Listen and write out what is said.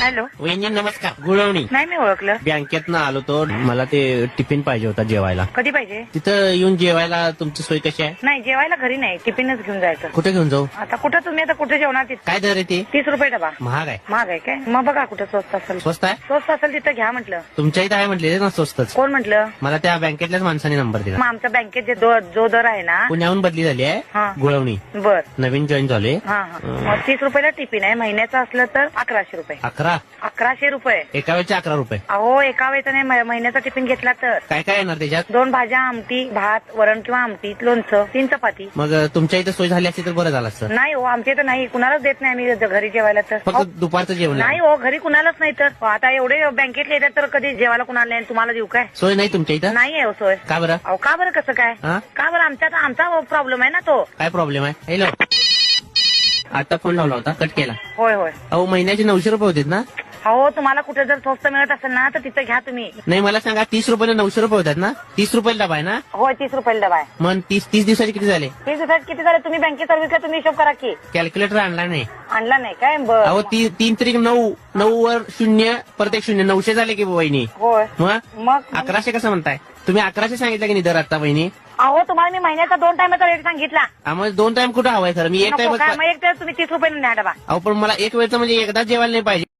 Hello. वहिनी नमस्कार. गुळवणी. नाही मी ओळखलं. बँकेतनं आलो तो मला ते टिफिन पाहिजे होता जेवायला. कधी पाहिजे? तिथं येऊन जेवायला तुमची सोय कशी आहे? नाही जेवायला घरी नाही, टिफिनच घेऊन जायचं. कुठे घेऊन जाऊ? आता कुठं तुम्ही आता कुठे जेवणार तिथे? काय दर आहे ते? 30 रुपये डबा. महाग आहे. महाग आहे काय? मग बघा कुठं स्वस्त असेल. स्वस्त आहे? स्वस्त असेल तिथं घ्या म्हटलं. तुमच्या इथं आहे म्हटले ना स्वस्तच. कोण म्हटलं? मला त्या बँकेतल्याच माणसाने नंबर दिला. मग आमच्या बँकेत जो दर आहे ना. पुण्याहून बदली झाली आहे. हा. गुळवणी बर. नवीन जॉईन झाले. हा हा. मग 30 रुपयाला टिफिन आहे, महिन्याचं असलं तर 1100 रुपये. 1100 रुपये. एका वेळचे 11 रुपये. अहो एका वेळेचा नाही, महिन्याचा टिफिन घेतला तर. काय काय येणार त्याच्यात? 2 भाज्या, आमटी, भात, वरण किंवा आमटी, लोणचं, 3 चपाती. मग तुमच्या इथं सोय झाली असती तर बरं झालं असतं. नाही हो, आमच्या इथं नाही, कुणालाच देत नाही आम्ही घरी जेवायला तर. फक्त दुपारचं जेवण नाही हो, घरी कुणालाच नाही तर. आता एवढे बँकेतले येतात तर कधी जेवायला कुणाला नाही, तुम्हाला देऊ काय? सोय नाही तुमच्या इथं? नाही आहे हो सोय. का बरं? अहो का बरं कसं काय? हा? का बरं? आमचा प्रॉब्लेम आहे ना तो. काय प्रॉब्लेम आहे? हॅलो. आता फोन लावला होता, कट केला. होय होय. अहो महिन्याचे 900 रुपये होते ना? अहो तुम्हाला कुठे जर स्वस्त मिळत असेल ना तर तिथं घ्या तुम्ही. नाही मला सांगा, 30 रुपयाला 900 रुपये होतात ना? 30 रुपयाला डबा आहे ना? होय 30 रुपयाला डबा आहे. मग 30 दिवसाचे किती झाले? 30 दिवसात किती झाले? तुम्ही बँकेत सर्व्हिसला तुम्ही हिशोब करा की. कॅल्क्युलेटर आणला नाही. आणला नाही काय? बरं. अहो 3 तरी 9 वर 0 परत 1 0 900 झाले की वहिनी. होय. मग मग 1100 कसं म्हणताय तुम्ही? 1100 सांगितलं की नाही दर आता वहिनी? अहो तुम्हाला मी महिन्याचा 2 टाइमचा रेट सांगितला. आम्हाला 2 टाइम कुठं हवाय खरं? मी एक नको टाइम. काय? मग एक टाइम तुम्ही 30 रुपये न्या डबा. अहो पण मला एक वेळचं म्हणजे एकदा जेवायला नाही पाहिजे.